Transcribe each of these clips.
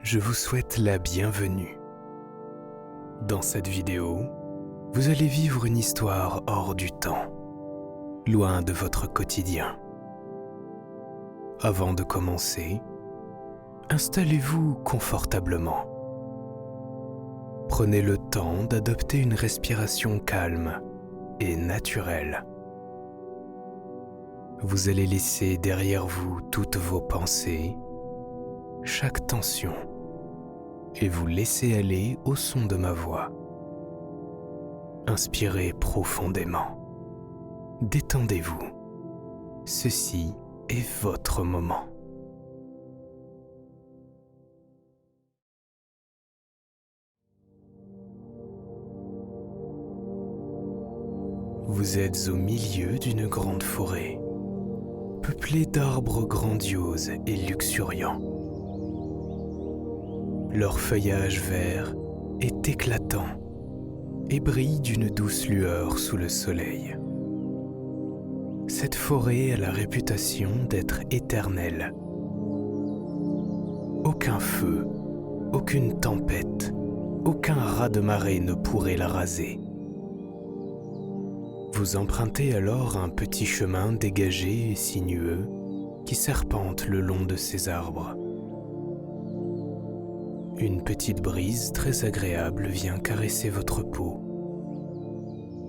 je vous souhaite la bienvenue. Dans cette vidéo, vous allez vivre une histoire hors du temps, loin de votre quotidien. Avant de commencer, installez-vous confortablement. Prenez le temps d'adopter une respiration calme et naturelle. Vous allez laisser derrière vous toutes vos pensées, chaque tension, et vous laisser aller au son de ma voix. Inspirez profondément. Détendez-vous. Ceci est votre moment. Vous êtes au milieu d'une grande forêt, peuplée d'arbres grandioses et luxuriants. Leur feuillage vert est éclatant et brille d'une douce lueur sous le soleil. Cette forêt a la réputation d'être éternelle. Aucun feu, aucune tempête, aucun raz-de-marée ne pourrait la raser. Vous empruntez alors un petit chemin dégagé et sinueux qui serpente le long de ces arbres. Une petite brise très agréable vient caresser votre peau.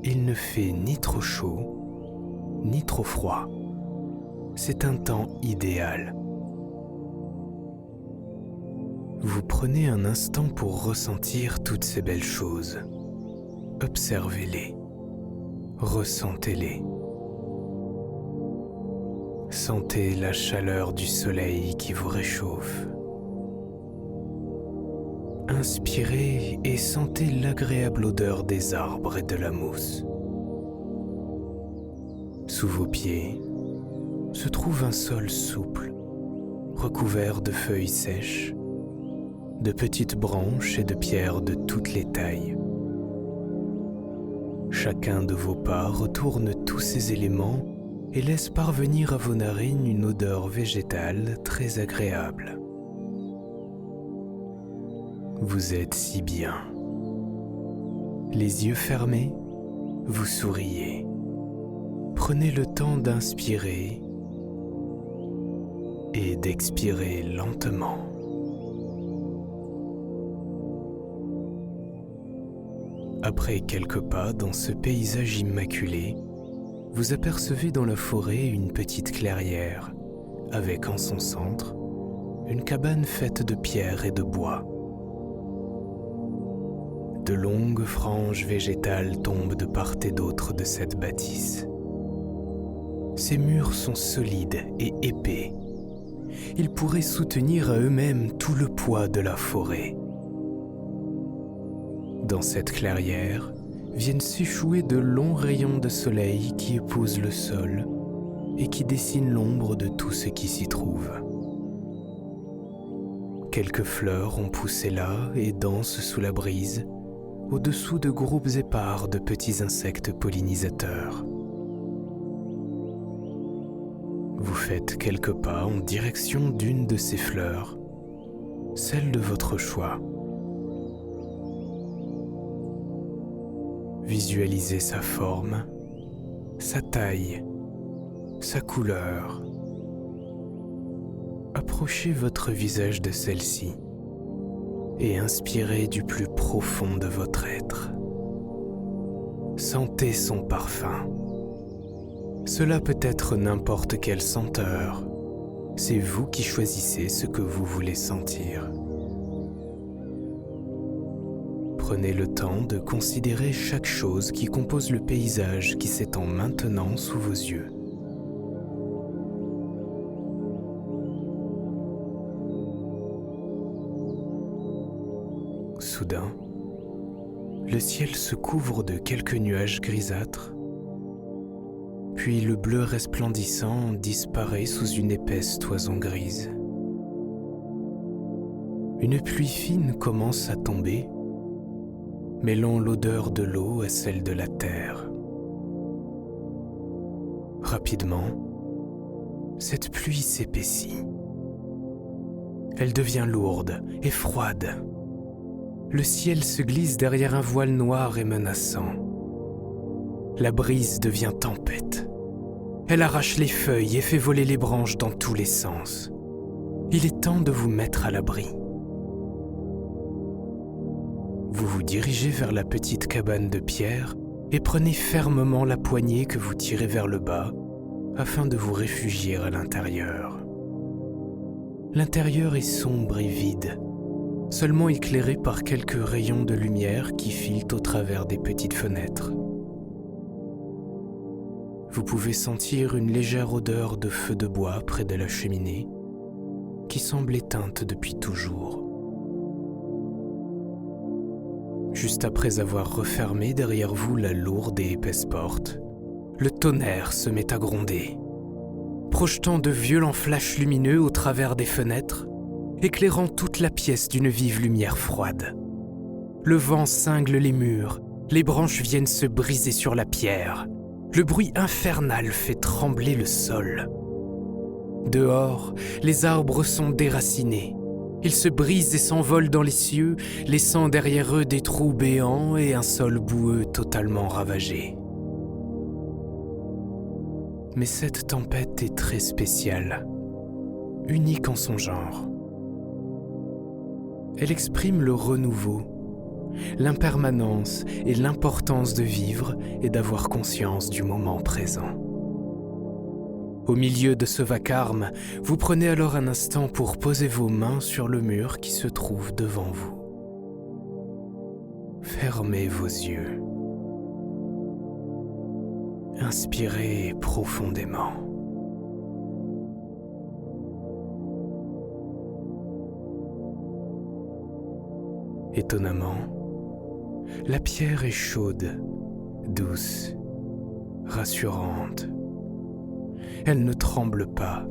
Il ne fait ni trop chaud, ni trop froid. C'est un temps idéal. Vous prenez un instant pour ressentir toutes ces belles choses. Observez-les. Ressentez-les. Sentez la chaleur du soleil qui vous réchauffe. Inspirez et sentez l'agréable odeur des arbres et de la mousse. Sous vos pieds se trouve un sol souple, recouvert de feuilles sèches, de petites branches et de pierres de toutes les tailles. Chacun de vos pas retourne tous ces éléments et laisse parvenir à vos narines une odeur végétale très agréable. Vous êtes si bien. Les yeux fermés, vous souriez. Prenez le temps d'inspirer et d'expirer lentement. Après quelques pas dans ce paysage immaculé, vous apercevez dans la forêt une petite clairière, avec en son centre une cabane faite de pierre et de bois. De longues franges végétales tombent de part et d'autre de cette bâtisse. Ces murs sont solides et épais. Ils pourraient soutenir à eux-mêmes tout le poids de la forêt. Dans cette clairière viennent s'échouer de longs rayons de soleil qui épousent le sol et qui dessinent l'ombre de tout ce qui s'y trouve. Quelques fleurs ont poussé là et dansent sous la brise, au-dessous de groupes épars de petits insectes pollinisateurs. Vous faites quelques pas en direction d'une de ces fleurs, celle de votre choix. Visualisez sa forme, sa taille, sa couleur. Approchez votre visage de celle-ci et inspirez du plus profond de votre être. Sentez son parfum. Cela peut être n'importe quelle senteur. C'est vous qui choisissez ce que vous voulez sentir. Prenez le temps de considérer chaque chose qui compose le paysage qui s'étend maintenant sous vos yeux. Soudain, le ciel se couvre de quelques nuages grisâtres, puis le bleu resplendissant disparaît sous une épaisse toison grise. Une pluie fine commence à tomber, mêlant l'odeur de l'eau à celle de la terre. Rapidement, cette pluie s'épaissit. Elle devient lourde et froide. Le ciel se glisse derrière un voile noir et menaçant. La brise devient tempête. Elle arrache les feuilles et fait voler les branches dans tous les sens. Il est temps de vous mettre à l'abri. Vous vous dirigez vers la petite cabane de pierre et prenez fermement la poignée que vous tirez vers le bas afin de vous réfugier à l'intérieur. L'intérieur est sombre et vide, seulement éclairé par quelques rayons de lumière qui filent au travers des petites fenêtres. Vous pouvez sentir une légère odeur de feu de bois près de la cheminée qui semble éteinte depuis toujours. Juste après avoir refermé derrière vous la lourde et épaisse porte, le tonnerre se met à gronder, projetant de violents flashs lumineux au travers des fenêtres, éclairant toute la pièce d'une vive lumière froide. Le vent cingle les murs, les branches viennent se briser sur la pierre. Le bruit infernal fait trembler le sol. Dehors, les arbres sont déracinés. Ils se brisent et s'envolent dans les cieux, laissant derrière eux des trous béants et un sol boueux totalement ravagé. Mais cette tempête est très spéciale, unique en son genre. Elle exprime le renouveau, l'impermanence et l'importance de vivre et d'avoir conscience du moment présent. Au milieu de ce vacarme, vous prenez alors un instant pour poser vos mains sur le mur qui se trouve devant vous. Fermez vos yeux. Inspirez profondément. Étonnamment, la pierre est chaude, douce, rassurante. Elle ne tremble pas.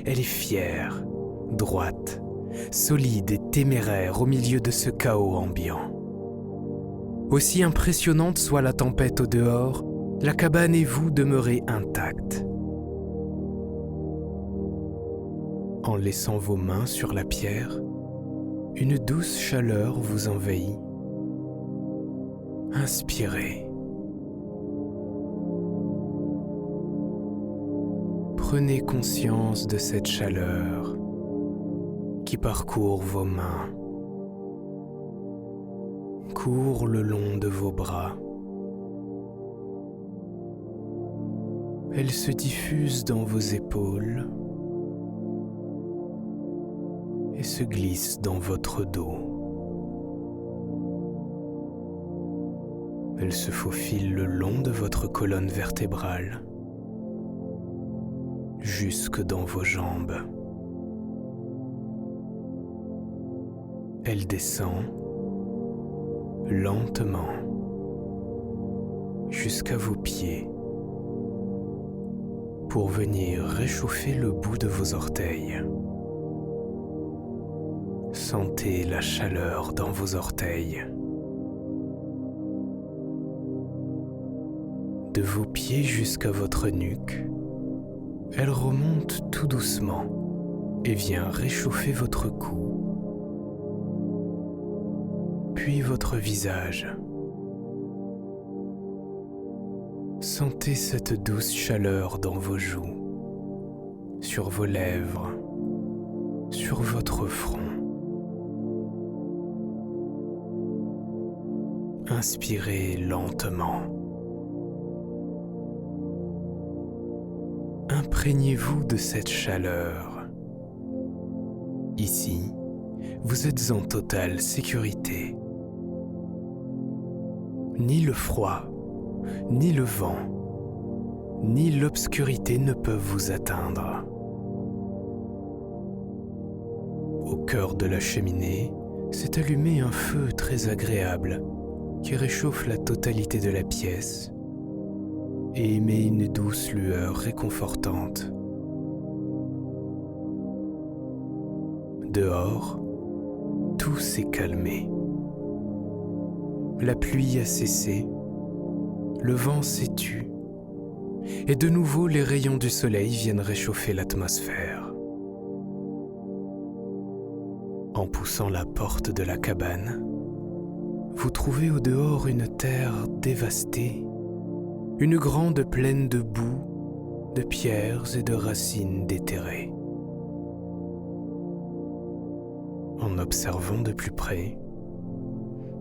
Elle est fière, droite, solide et téméraire au milieu de ce chaos ambiant. Aussi impressionnante soit la tempête au dehors, la cabane et vous demeurez intacts. En laissant vos mains sur la pierre, une douce chaleur vous envahit. Inspirez. Prenez conscience de cette chaleur qui parcourt vos mains, court le long de vos bras. Elle se diffuse dans vos épaules et se glisse dans votre dos. Elle se faufile le long de votre colonne vertébrale, jusque dans vos jambes. Elle descend lentement jusqu'à vos pieds pour venir réchauffer le bout de vos orteils. Sentez la chaleur dans vos orteils. De vos pieds jusqu'à votre nuque, elle remonte tout doucement et vient réchauffer votre cou, puis votre visage. Sentez cette douce chaleur dans vos joues, sur vos lèvres, sur votre front. Inspirez lentement. Imprégnez-vous de cette chaleur. Ici, vous êtes en totale sécurité. Ni le froid, ni le vent, ni l'obscurité ne peuvent vous atteindre. Au cœur de la cheminée s'est allumé un feu très agréable qui réchauffe la totalité de la pièce et émet une douce lueur réconfortante. Dehors, tout s'est calmé. La pluie a cessé, le vent s'est tu, et de nouveau les rayons du soleil viennent réchauffer l'atmosphère. En poussant la porte de la cabane, vous trouvez au dehors une terre dévastée, une grande plaine de boue, de pierres et de racines déterrées. En observant de plus près,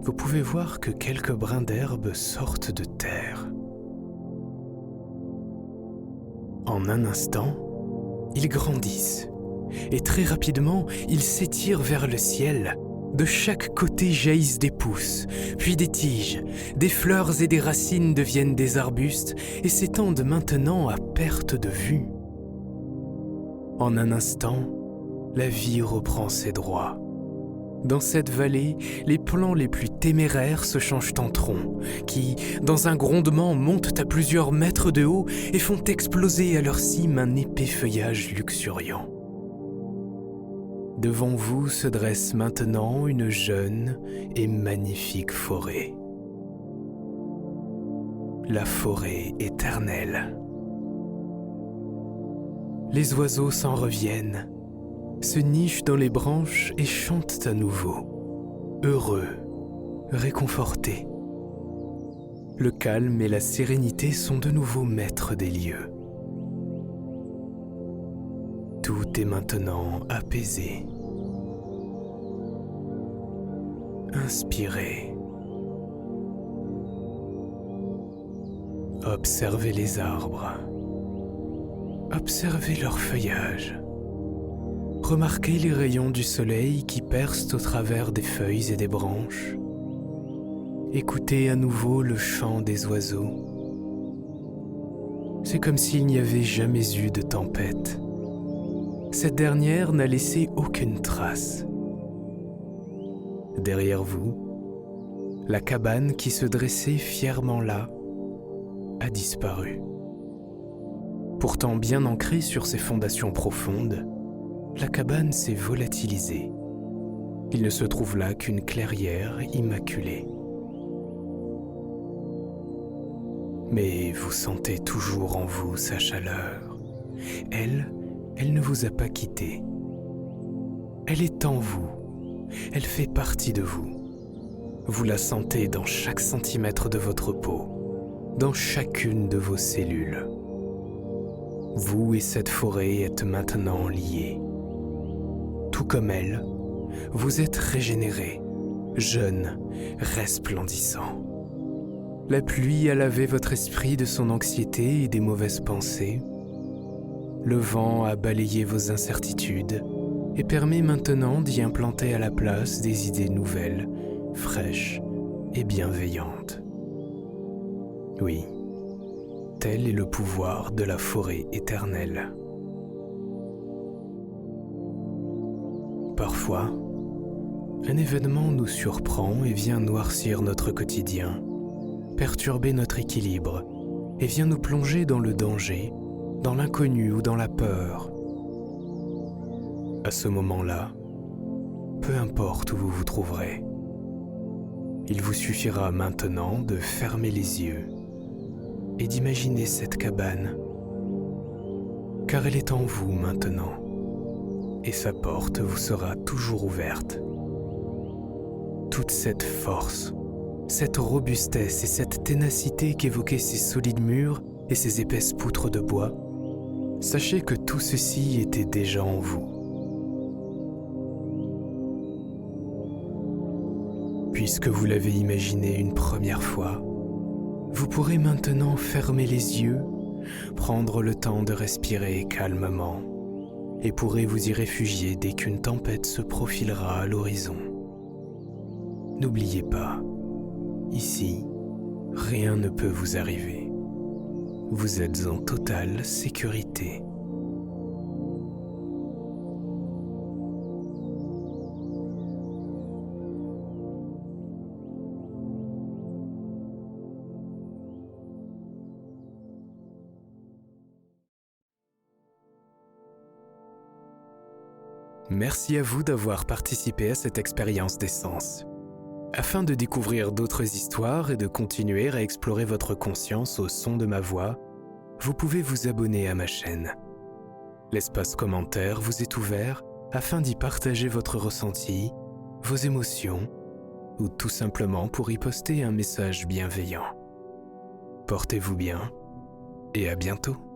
vous pouvez voir que quelques brins d'herbe sortent de terre. En un instant, ils grandissent et très rapidement, ils s'étirent vers le ciel. De chaque côté jaillissent des pousses, puis des tiges, des fleurs et des racines deviennent des arbustes et s'étendent maintenant à perte de vue. En un instant, la vie reprend ses droits. Dans cette vallée, les plants les plus téméraires se changent en troncs, qui, dans un grondement, montent à plusieurs mètres de haut et font exploser à leur cime un épais feuillage luxuriant. Devant vous se dresse maintenant une jeune et magnifique forêt. La forêt éternelle. Les oiseaux s'en reviennent, se nichent dans les branches et chantent à nouveau, heureux, réconfortés. Le calme et la sérénité sont de nouveau maîtres des lieux. Tout est maintenant apaisé. Inspirez. Observez les arbres. Observez leur feuillage. Remarquez les rayons du soleil qui percent au travers des feuilles et des branches. Écoutez à nouveau le chant des oiseaux. C'est comme s'il n'y avait jamais eu de tempête. Cette dernière n'a laissé aucune trace. Derrière vous, la cabane qui se dressait fièrement là a disparu. Pourtant bien ancrée sur ses fondations profondes, la cabane s'est volatilisée. Il ne se trouve là qu'une clairière immaculée. Mais vous sentez toujours en vous sa chaleur. Elle ne vous a pas quitté. Elle est en vous. Elle fait partie de vous. Vous la sentez dans chaque centimètre de votre peau, dans chacune de vos cellules. Vous et cette forêt êtes maintenant liés. Tout comme elle, vous êtes régénéré, jeune, resplendissant. La pluie a lavé votre esprit de son anxiété et des mauvaises pensées. Le vent a balayé vos incertitudes et permet maintenant d'y implanter à la place des idées nouvelles, fraîches et bienveillantes. Oui, tel est le pouvoir de la forêt éternelle. Parfois, un événement nous surprend et vient noircir notre quotidien, perturber notre équilibre et vient nous plonger dans le danger, dans l'inconnu ou dans la peur. À ce moment-là, peu importe où vous vous trouverez, il vous suffira maintenant de fermer les yeux et d'imaginer cette cabane, car elle est en vous maintenant, et sa porte vous sera toujours ouverte. Toute cette force, cette robustesse et cette ténacité qu'évoquaient ces solides murs et ces épaisses poutres de bois, sachez que tout ceci était déjà en vous. Puisque vous l'avez imaginé une première fois, vous pourrez maintenant fermer les yeux, prendre le temps de respirer calmement et pourrez vous y réfugier dès qu'une tempête se profilera à l'horizon. N'oubliez pas, ici, rien ne peut vous arriver. Vous êtes en totale sécurité. Merci à vous d'avoir participé à cette expérience d'essence. Afin de découvrir d'autres histoires et de continuer à explorer votre conscience au son de ma voix, vous pouvez vous abonner à ma chaîne. L'espace commentaire vous est ouvert afin d'y partager votre ressenti, vos émotions, ou tout simplement pour y poster un message bienveillant. Portez-vous bien et à bientôt.